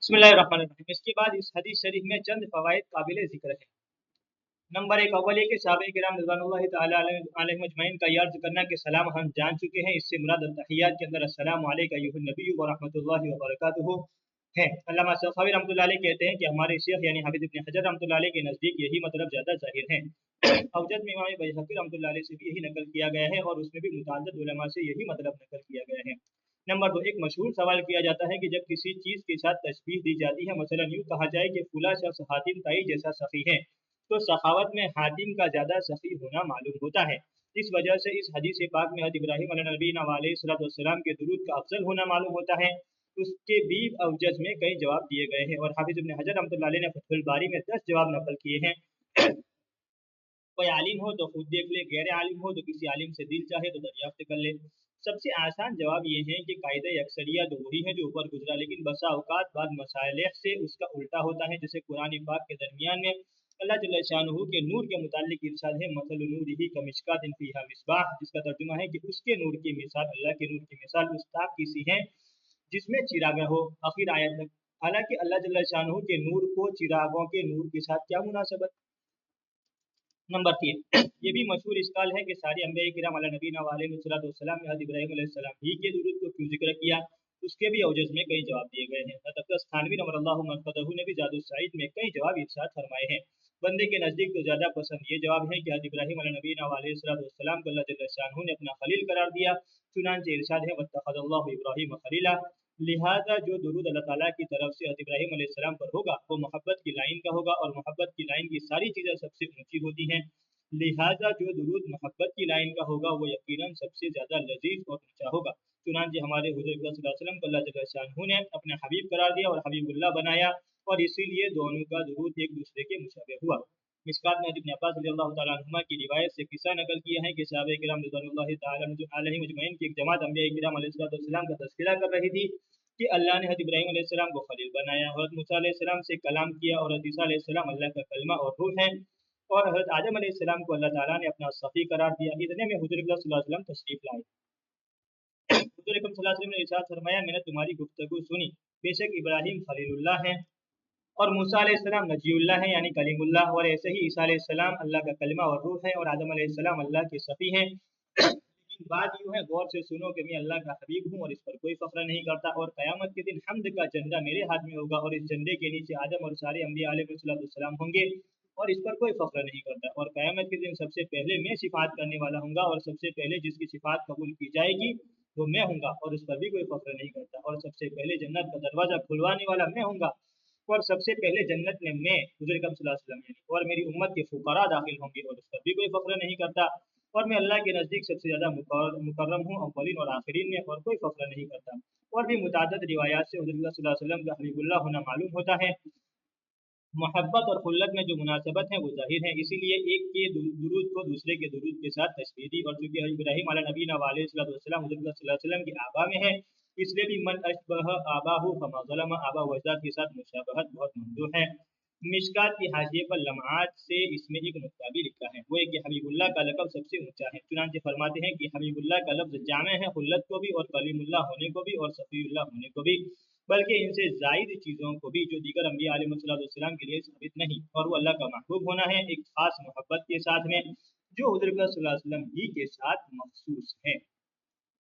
बिस्मिल्लाहिर्रहमानिर्रहीम। इसके बाद इस हदीस शरीफ में चंद फवाइद काबिल ज़िक्र है। नंबर एक, अव्वल के सहाबा किराम रिज़वानुल्लाहि तआला अलैहिम अजमईन का अर्ज़ करना कि सलाम हम जान चुके हैं, इससे मुराद तहियात के अंदर अस्सलामु अलैका अय्युहन नबिय्यु व रहमतुल्लाहि व बरकातुहू है। अल्लामा सखावी रहमतुल्लाह अलैह कहते हैं कि हमारे शेख यानी हाफिज़ इब्न हजर रहमतुल्लाह अलैह के नज़दीक यही मतलब ज़्यादा ज़ाहिर है। अवजद में इमाम बैहक़ी रहमतुल्लाह अलैह से भी यही नकल किया गया है और उसमें भी मुतअद्दिद उलमा से यही मतलब नकल किया गया है। नंबर दो, एक मशहूर सवाल किया जाता है कि जब किसी चीज़ के साथ तशबीह दी जाती है, मसलन यूँ कहा जाए कि फुला शख्स हातिम ताई जैसा सखी है, तो सखावत में हातिम का ज़्यादा सखी होना मालूम होता है। इस वजह से इस हदीस पाक में हज़रत इब्राहीम अलैहिस्सलाम अलैहिस्सलाम के दुरूद का अफजल होना मालूम होता है। उसके भी अवजज में कई जवाब दिए गए हैं और हाफिज़ इब्न हजर रहमतुल्लाह अलैह ने फतहुल बारी में 10 जवाब नकल किए हैं। कोई आलिम हो तो खुद देख ले, गैर आलिम हो तो किसी आलिम से दिल चाहे तो दरियाफ्त कर ले। सबसे आसान जवाब ये है कि कायदे अक्सरिया तो वही है जो ऊपर गुजरा, लेकिन बसा औकात बाद मसाइल से उसका उल्टा होता है। जैसे कुरान पाक के दरमियान में अल्लाह जल्ल शानहू के नूर के मुतालिक इरशाद है, मसल नूरिही कमिश्कातिन फीहा मिस्बाह, जिसका तर्जुमा है कि उसके नूर की मिसाल, अल्लाह के नूर की मिसाल उस ताक की सी है जिसमें चिराग हो। आखिर आयत तक। हालांकि अल्लाह जल्ल शानहू के नूर को चिरागों के नूर के साथ क्या मुनासबत। नंबर 3, ये भी मशहूर इस्काल है कि सारे अंबिया किराम अला नबीना व अलैहिस्सलाम में हज़रत इब्राहीम अलैहिस्सलाम ही के दुरूद को क्यों जिक्र किया। उसके भी अवजज में कई जवाब दिए गए हैं। हज़रत थानवी नवर अल्लाहु मरक़दहू ने भी ज़ादुस सईद में कई जवाब इरशाद फरमाए हैं। बंदे के नज़दीक तो ज़्यादा पसंद ये जवाब है कि हज़रत इब्राहीम अला नबीना व अलैहिस्सलाम को अल्लाह जल्ल शानहू ने अपना खलील करार दिया। चुनांचे इरशाद है, वत्तख़ज़ल्लाहु इब्राहीम खलीला। लिहाजा जो दुरूद अल्लाह ताला की तरफ से हज़रत इब्राहीम अलैहिस्सलाम पर होगा वो मोहब्बत की लाइन का होगा और मोहब्बत की लाइन की सारी चीज़ें सबसे ऊंची होती हैं। लिहाजा जो दुरूद मोहब्बत की लाइन का होगा वो यकीनन सबसे ज़्यादा लजीज और ऊंचा होगा। चुनांचे हमारे हुज़ूर सल्लल्लाहु अलैहि वसल्लम को अल्लाह जल्ल शानहू ने अपने हबीब करार दिया और हबीबुल्लाह बनाया और इसीलिए दोनों का दुरूद एक दूसरे के मुशाबे हुआ। मिशकात में इब्न अब्बास रज़ियल्लाहु तआला अन्हुमा की रिवायत से किस्सा नकल किया है कि सहाबा किराम रिज़वानुल्लाहि तआला अलैहिम अजमईन की एक जमात अंबिया किराम अलैहिस्सलाम का तज़किरा कर रही थी कि अल्लाह ने हज़रत इब्राहीम अलैहिस्सलाम को खलील बनाया, हज़रत मूसा अलैहिस्सलाम से कलाम किया और हज़रत ईसा अलैहिस्सलाम अल्लाह का कलमा और रूह है और हज़रत आदम अलैहिस्सलाम को अल्लाह ताला ने अपना सफ़ी करार दिया। इतने में हुज़ूर अकरम सल्लल्लाहु अलैहि वसल्लम तशरीफ लाए। हुज़ूर अकरम सल्लल्लाहु अलैहि वसल्लम ने इरशाद फरमाया, मैंने तुम्हारी गुफ्तगू सुनी, बेशक इब्राहीम खलीलुल्लाह हैं और मूसा अलैहिस्सलाम नजीउल्लाह है यानी कलीमुल्लाह, और ऐसे ही ईसा अलैहिस्सलाम अल्लाह का कलमा और रूह है और आदम अलैहिस्सलाम अल्लाह के सफ़ी हैं। लेकिन बात यूँ है, गौर से सुनो कि मैं अल्लाह का हबीब हूँ और इस पर कोई फ़ख्र नहीं करता और क़यामत के दिन हम्द का झंडा मेरे हाथ में होगा और इस झंडे के नीचे आदम और सारे अंबिया अलैहिस्सलाम होंगे और इस पर कोई फ़ख्र नहीं करता और क़यामत के दिन सबसे पहले मैं सिफ़ात करने वाला हूँगा और सबसे पहले जिसकी सिफ़ात कबूल की जाएगी वो मैं हूँगा और उस पर भी कोई फ़ख्र नहीं करता और सबसे पहले जन्नत का दरवाज़ा खुलवाने वाला मैं हूँगा और सबसे पहले जन्नत में मैं हुज़ूर अकरम सल्लल्लाहु अलैहि वसल्लम और मेरी उम्मत के फुकरा दाखिल होंगे और उस पर भी कोई फ़ख्र नहीं करता और मैं अल्लाह के नज़दीक सबसे ज़्यादा मुकर्रम हूँ अव्वलीन और आखिरीन में और कोई फ़ख्र नहीं करता। और भी मुताद्दिद रिवायात से हुज़ूर सल्लल्लाहु अलैहि वसल्लम का हबीबुल्लाह होना मालूम होता है। मोहब्बत और खुल्लत में जो मुनासबत है वो ज़ाहिर है, इसीलिए एक के दुरूद को दूसरे के दुरूद के साथ तशबीह दी और चूँकि इब्राहीम अला नबीना व अलैहिस्सलाम हुज़ूर सल्लल्लाहु अलैहि वसल्लम की आबा में है, इसलिए भी मन अशबह आबाहु फमा ज़लम, आबा व अजदाद के साथ मुशाबहत बहुत ममदूह है। मिशकात की हाशिए पर लम्हात से इसमें एक नुक्ता भी लिखा है, वो है कि हबीबुल्लाह का लक़ब सबसे ऊंचा है। चुनांचे फरमाते हैं कि हबीबुल्लाह का लफ्ज़ जामे है खुल्लत को भी और कलीमुल्लाह होने को भी और सफ़ीउल्लाह होने को भी, बल्कि इनसे ज़ायद चीज़ों को भी जो दीगर अंबिया अलैहिस्सलाम के लिए साबित नहीं, और वो अल्लाह का महबूब होना है एक ख़ास मोहब्बत के साथ में जो हुज़ूर सल्लल्लाहु अलैहि वसल्लम ही के साथ मखसूस है।